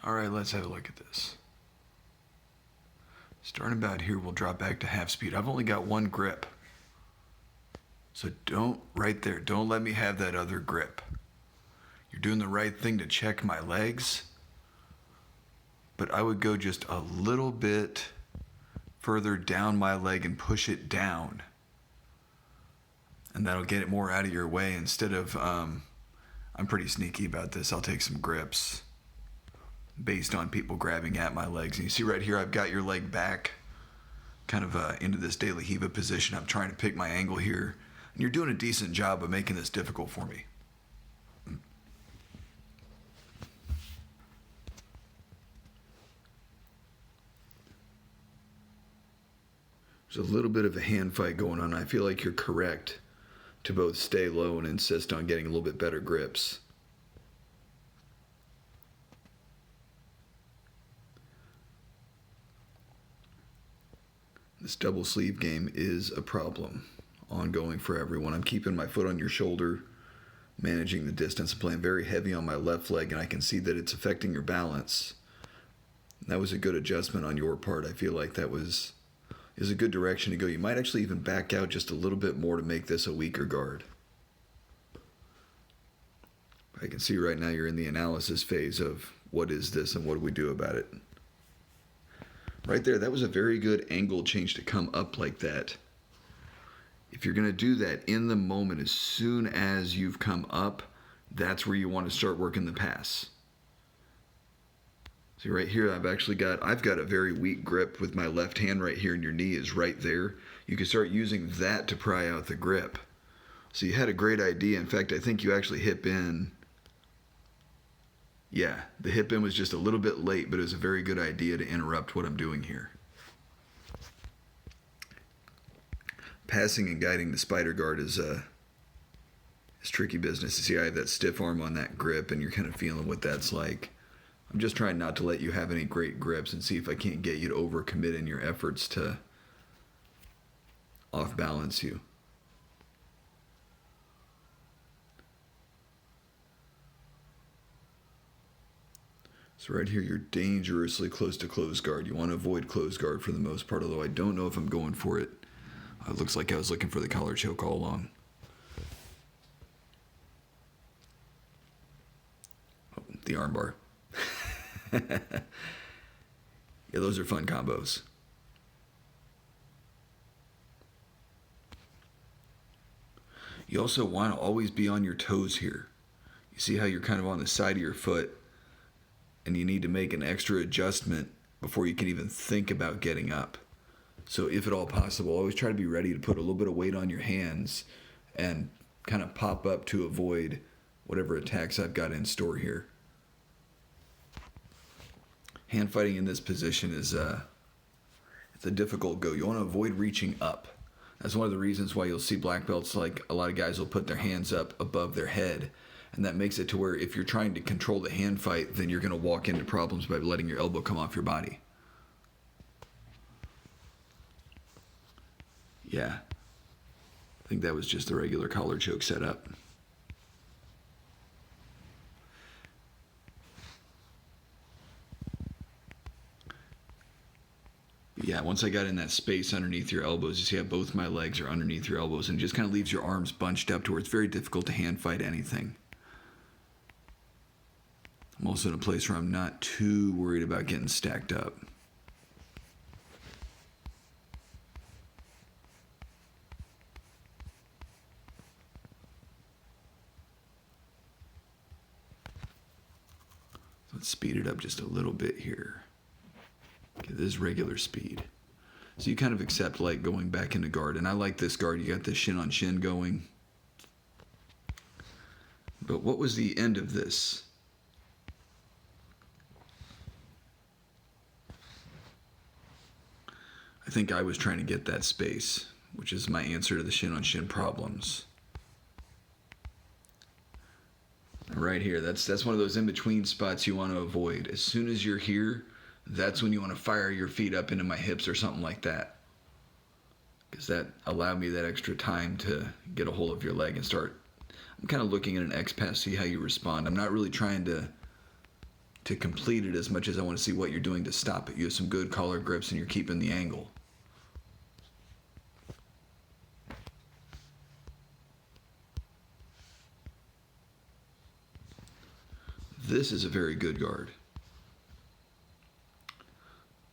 All right, let's have a look at this. Starting about here, we'll drop back to half speed. I've only got one grip. So right there, don't let me have that other grip. You're doing the right thing to check my legs, but I would go just a little bit further down my leg and push it down. And that'll get it more out of your way instead of, I'm pretty sneaky about this. I'll take some grips based on people grabbing at my legs. And you see right here, I've got your leg back kind of into this De La Riva position. I'm trying to pick my angle here. And you're doing a decent job of making this difficult for me. There's a little bit of a hand fight going on. I feel like you're correct to both stay low and insist on getting a little bit better grips. This double sleeve game is a problem, ongoing for everyone. I'm keeping my foot on your shoulder, managing the distance, and playing very heavy on my left leg, and I can see that it's affecting your balance. That was a good adjustment on your part. I feel like that is a good direction to go. You might actually even back out just a little bit more to make this a weaker guard. I can see right now you're in the analysis phase of what is this and what do we do about it. Right there, that was a very good angle change to come up like that. If you're going to do that in the moment, as soon as you've come up, that's where you want to start working the pass. See right here, I've got a very weak grip with my left hand right here, and your knee is right there. You can start using that to pry out the grip. So you had a great idea. In fact, I think you actually hip in. Yeah, the hip in was just a little bit late, but it was a very good idea to interrupt what I'm doing here. Passing and guiding the spider guard is tricky business. You see, I have that stiff arm on that grip, and you're kind of feeling what that's like. I'm just trying not to let you have any great grips and see if I can't get you to overcommit in your efforts to off-balance you. So right here, you're dangerously close to close guard. You want to avoid close guard for the most part, although I don't know if I'm going for it. It looks like I was looking for the collar choke all along. Oh, the armbar. Yeah, those are fun combos. You also want to always be on your toes here. You see how you're kind of on the side of your foot, and you need to make an extra adjustment before you can even think about getting up. So if at all possible, always try to be ready to put a little bit of weight on your hands and kind of pop up to avoid whatever attacks I've got in store here. Hand fighting in this position is it's a difficult go. You want to avoid reaching up. That's one of the reasons why you'll see black belts, like a lot of guys will put their hands up above their head, and that makes it to where if you're trying to control the hand fight, then you're going to walk into problems by letting your elbow come off your body. Yeah, I think that was just a regular collar choke setup. Yeah, once I got in that space underneath your elbows, you see how both my legs are underneath your elbows, and it just kind of leaves your arms bunched up to where it's very difficult to hand fight anything. I'm also in a place where I'm not too worried about getting stacked up. Let's speed it up just a little bit here. Okay, this is regular speed. So you kind of accept like going back into guard. And I like this guard. You got this shin on shin going. But what was the end of this? I think I was trying to get that space, which is my answer to the shin on shin problems. Right here, that's one of those in-between spots you want to avoid. As soon as you're here, that's when you want to fire your feet up into my hips or something like that. Because that allowed me that extra time to get a hold of your leg and start. I'm kind of looking at an X pass, see how you respond. I'm not really trying to to complete it as much as I want to see what you're doing to stop it. You have some good collar grips and you're keeping the angle. This is a very good guard.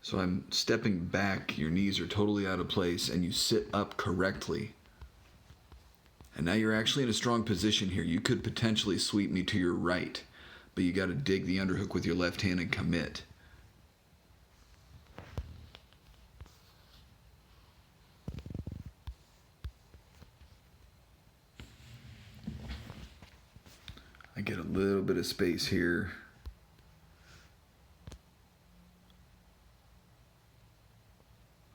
So I'm stepping back, your knees are totally out of place, and you sit up correctly. And now you're actually in a strong position here. You could potentially sweep me to your right, but you got to dig the underhook with your left hand and commit. I get a little bit of space here.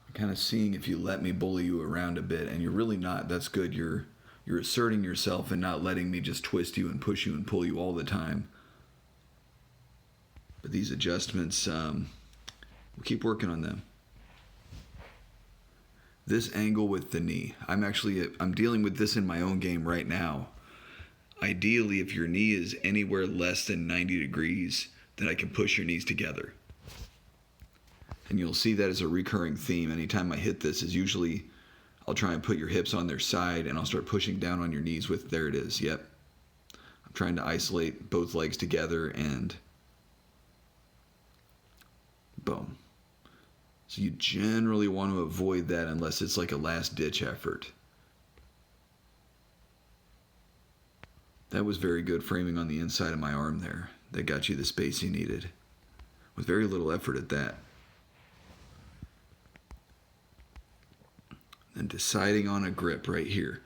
I'm kind of seeing if you let me bully you around a bit, and you're really not. That's good. You're asserting yourself and not letting me just twist you and push you and pull you all the time. But these adjustments, we'll keep working on them. This angle with the knee, I'm dealing with this in my own game right now. Ideally, if your knee is anywhere less than 90 degrees, then I can push your knees together. And you'll see that as a recurring theme. Anytime I hit this is usually, I'll try and put your hips on their side and I'll start pushing down on your knees with, there it is, yep. I'm trying to isolate both legs together and boom. So you generally want to avoid that unless it's like a last ditch effort. That was very good framing on the inside of my arm there. That got you the space you needed. With very little effort at that. And deciding on a grip right here.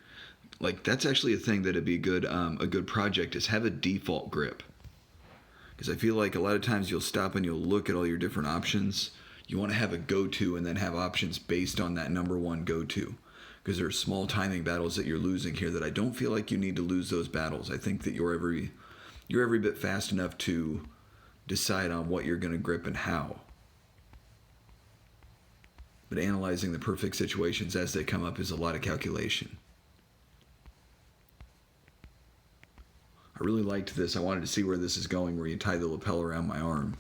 Like that's actually a thing that'd be a good project is have a default grip. Because I feel like a lot of times you'll stop and you'll look at all your different options. You want to have a go-to and then have options based on that number one go-to. Because there are small timing battles that you're losing here that I don't feel like you need to lose those battles. I think that you're every bit fast enough to decide on what you're going to grip and how. But analyzing the perfect situations as they come up is a lot of calculation. I really liked this. I wanted to see where this is going, where you tie the lapel around my arm.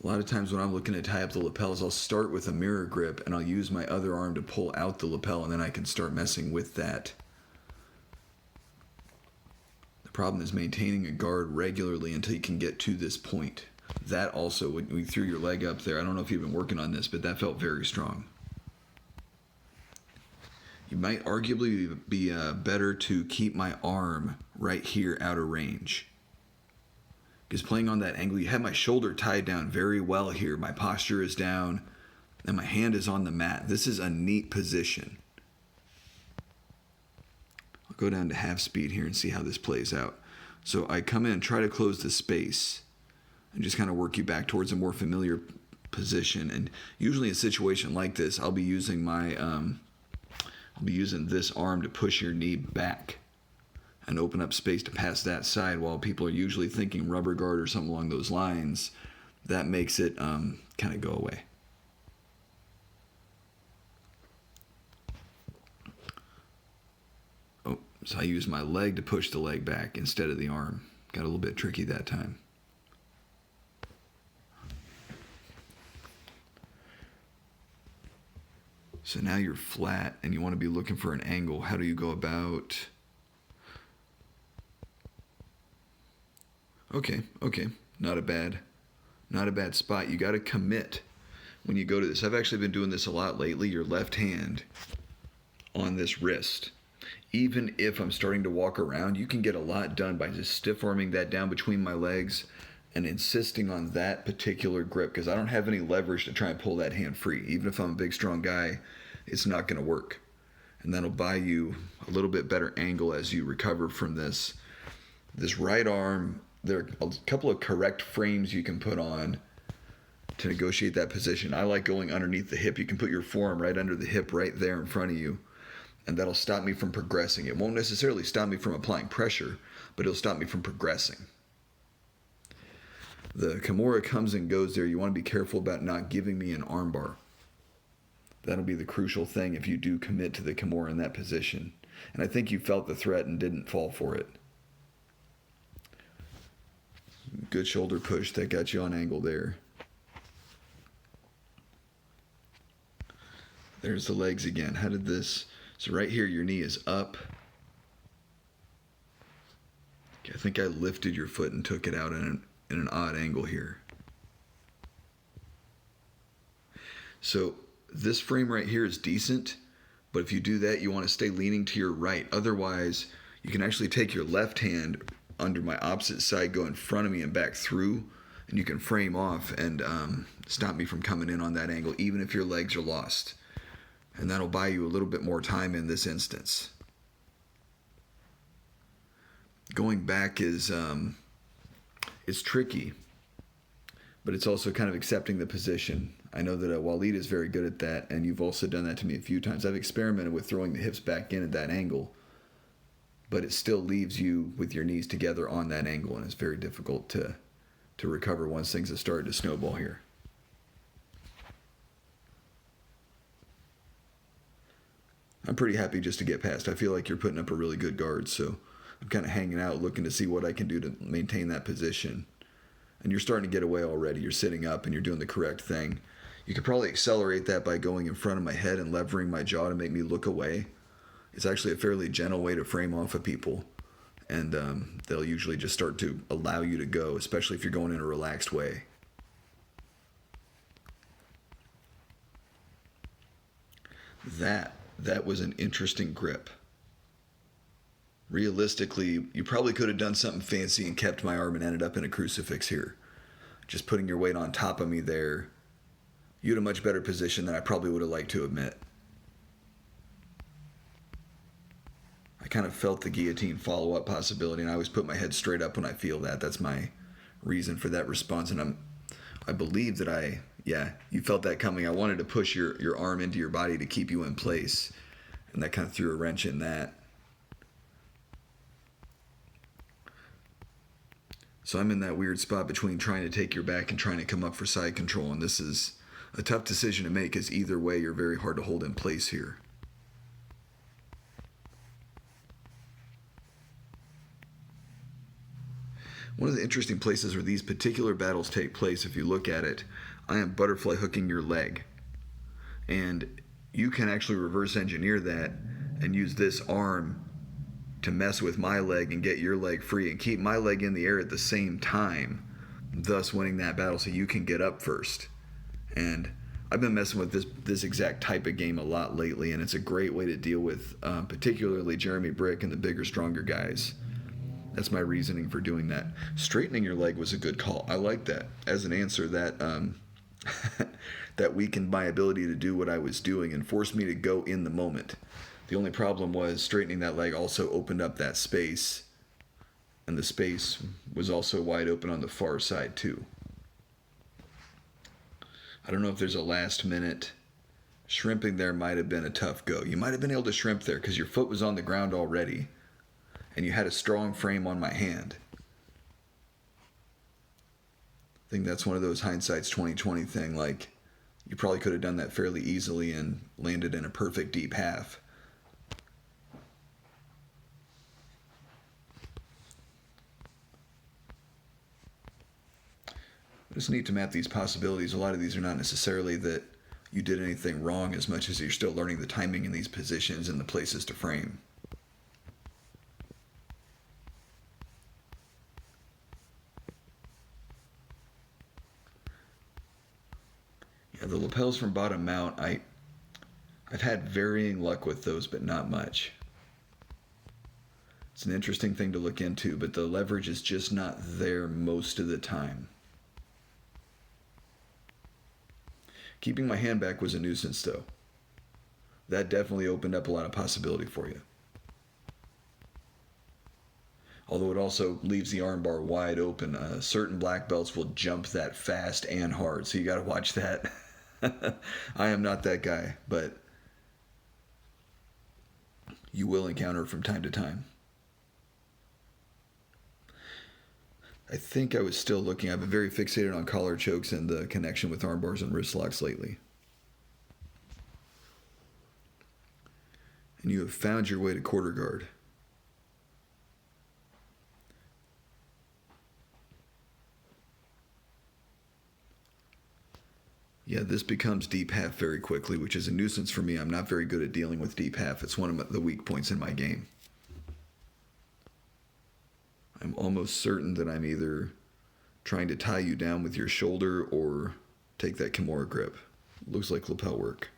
A lot of times when I'm looking to tie up the lapels, I'll start with a mirror grip and I'll use my other arm to pull out the lapel and then I can start messing with that. The problem is maintaining a guard regularly until you can get to this point. That also, when we threw your leg up there, I don't know if you've been working on this, but that felt very strong. You might arguably be better to keep my arm right here out of range. Because playing on that angle, you have my shoulder tied down very well here. My posture is down, and my hand is on the mat. This is a neat position. I'll go down to half speed here and see how this plays out. So I come in and try to close the space and just kind of work you back towards a more familiar position. And usually in a situation like this, I'll be using this arm to push your knee back and open up space to pass that side, while people are usually thinking rubber guard or something along those lines. That makes it kind of go away. Oh, so I use my leg to push the leg back instead of the arm. Got a little bit tricky that time. So now you're flat and you want to be looking for an angle. How do you go about... Okay, not a bad spot. You got to commit when you go to this. I've actually been doing this a lot lately. Your left hand on this wrist. Even if I'm starting to walk around, you can get a lot done by just stiff arming that down between my legs and insisting on that particular grip, because I don't have any leverage to try and pull that hand free. Even if I'm a big, strong guy, it's not going to work. And that'll buy you a little bit better angle as you recover from this. This right arm, there are a couple of correct frames you can put on to negotiate that position. I like going underneath the hip. You can put your forearm right under the hip right there in front of you, and that'll stop me from progressing. It won't necessarily stop me from applying pressure, but it'll stop me from progressing. The Kimura comes and goes there. You want to be careful about not giving me an armbar. That'll be the crucial thing if you do commit to the Kimura in that position. And I think you felt the threat and didn't fall for it. Good shoulder push that got you on angle there. There's the legs again. How did this... So right here, your knee is up. Okay, I think I lifted your foot and took it out in an odd angle here. So this frame right here is decent, but if you do that, you want to stay leaning to your right. Otherwise, you can actually take your left hand under my opposite side, go in front of me and back through, and you can frame off and stop me from coming in on that angle, even if your legs are lost. And that'll buy you a little bit more time in this instance. Going back is tricky, but it's also kind of accepting the position. I know that Waleed is very good at that, and you've also done that to me a few times. I've experimented with throwing the hips back in at that angle, but it still leaves you with your knees together on that angle, and it's very difficult to recover once things have started to snowball here. I'm pretty happy just to get past. I feel like you're putting up a really good guard, so I'm kind of hanging out looking to see what I can do to maintain that position. And you're starting to get away already. You're sitting up and you're doing the correct thing. You could probably accelerate that by going in front of my head and levering my jaw to make me look away. It's actually a fairly gentle way to frame off of people. And they'll usually just start to allow you to go, especially if you're going in a relaxed way. That was an interesting grip. Realistically, you probably could have done something fancy and kept my arm and ended up in a crucifix here. Just putting your weight on top of me there, you had a much better position than I probably would have liked to admit. I kind of felt the guillotine follow-up possibility, and I always put my head straight up when I feel that. That's my reason for that response, and I believe that you felt that coming. I wanted to push your arm into your body to keep you in place, and that kind of threw a wrench in that. So I'm in that weird spot between trying to take your back and trying to come up for side control, and this is a tough decision to make, because either way you're very hard to hold in place here. One of the interesting places where these particular battles take place, if you look at it, I am butterfly hooking your leg. And you can actually reverse engineer that and use this arm to mess with my leg and get your leg free and keep my leg in the air at the same time, thus winning that battle so you can get up first. And I've been messing with this exact type of game a lot lately, and it's a great way to deal with particularly Jeremy Brick and the bigger, stronger guys. That's my reasoning for doing that. Straightening your leg was a good call. I like that. As an answer, that that weakened my ability to do what I was doing and forced me to go in the moment. The only problem was straightening that leg also opened up that space, and the space was also wide open on the far side too. I don't know if there's a last minute. Shrimping there might have been a tough go. You might have been able to shrimp there because your foot was on the ground already, and you had a strong frame on my hand. I think that's one of those hindsight's 20/20 thing. Like, you probably could have done that fairly easily and landed in a perfect deep half. It's neat to map these possibilities. A lot of these are not necessarily that you did anything wrong as much as you're still learning the timing in these positions and the places to frame. Yeah, the lapels from bottom mount, I've had varying luck with those, but not much. It's an interesting thing to look into, but the leverage is just not there most of the time. Keeping my hand back was a nuisance, though. That definitely opened up a lot of possibility for you. Although it also leaves the armbar wide open. Certain black belts will jump that fast and hard, so you got to watch that. I am not that guy, but you will encounter it from time to time. I think I was still looking. I've been very fixated on collar chokes and the connection with arm bars and wrist locks lately. And you have found your way to quarter guard. Yeah, this becomes deep half very quickly, which is a nuisance for me. I'm not very good at dealing with deep half. It's one of the weak points in my game. I'm almost certain that I'm either trying to tie you down with your shoulder or take that Kimura grip. Looks like lapel work.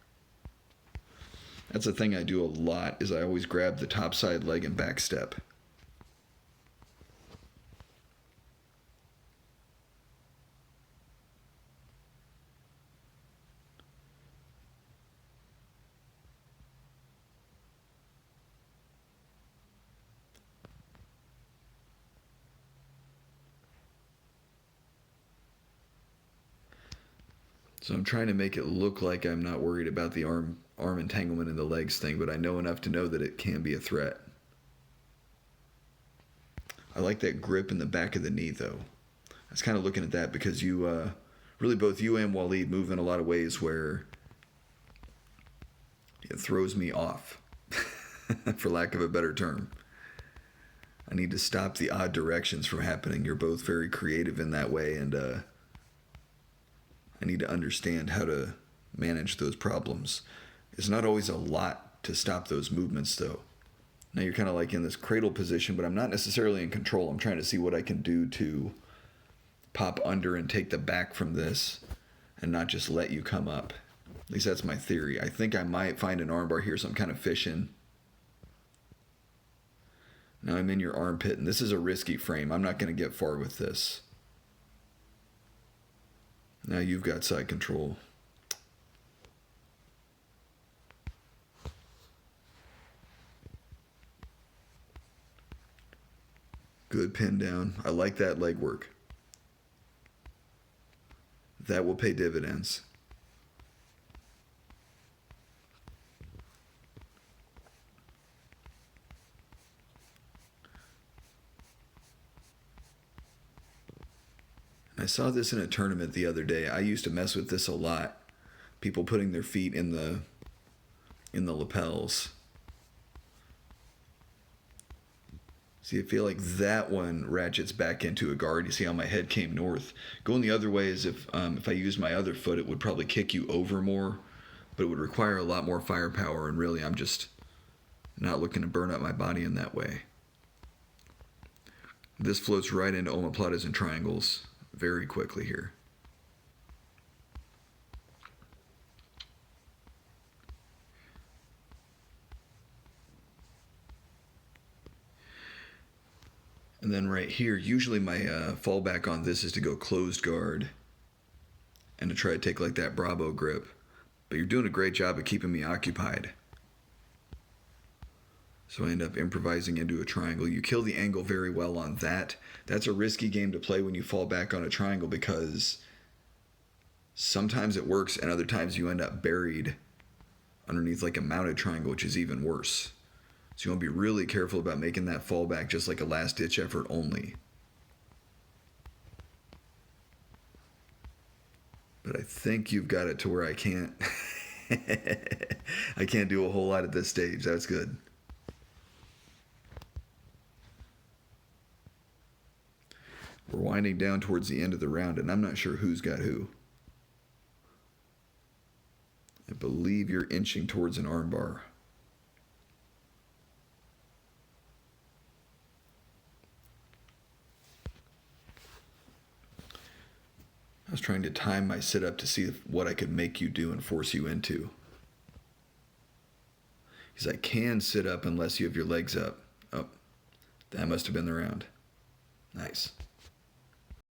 That's a thing I do a lot, is I always grab the top side leg and back step. So I'm trying to make it look like I'm not worried about the arm entanglement in the legs thing, but I know enough to know that it can be a threat. I like that grip in the back of the knee, though. I was kind of looking at that because you, really both you and Waleed move in a lot of ways where it throws me off, for lack of a better term. I need to stop the odd directions from happening. You're both very creative in that way, and I need to understand how to manage those problems. It's not always a lot to stop those movements, though. Now you're kind of like in this cradle position, but I'm not necessarily in control. I'm trying to see what I can do to pop under and take the back from this and not just let you come up. At least that's my theory. I think I might find an armbar here, so I'm kind of fishing. Now I'm in your armpit, and this is a risky frame. I'm not going to get far with this. Now you've got side control. Good pin down. I like that leg work. That will pay dividends. I saw this in a tournament the other day. I used to mess with this a lot. People putting their feet in the lapels. See, I feel like that one ratchets back into a guard. You see how my head came north. Going the other way is if I used my other foot, it would probably kick you over more, but it would require a lot more firepower, and really I'm just not looking to burn up my body in that way. This floats right into omoplatas and triangles very quickly here. And then right here, usually my fallback on this is to go closed guard and to try to take like that Bravo grip. But you're doing a great job of keeping me occupied. So I end up improvising into a triangle. You kill the angle very well on that. That's a risky game to play when you fall back on a triangle because sometimes it works and other times you end up buried underneath like a mounted triangle, which is even worse. So you want to be really careful about making that fallback just like a last-ditch effort only. But I think you've got it to where I can't I can't do a whole lot at this stage. That's good. We're winding down towards the end of the round, and I'm not sure who's got who. I believe you're inching towards an armbar. I was trying to time my sit-up to see what I could make you do and force you into. Because I can sit up unless you have your legs up. Oh, that must have been the round. Nice.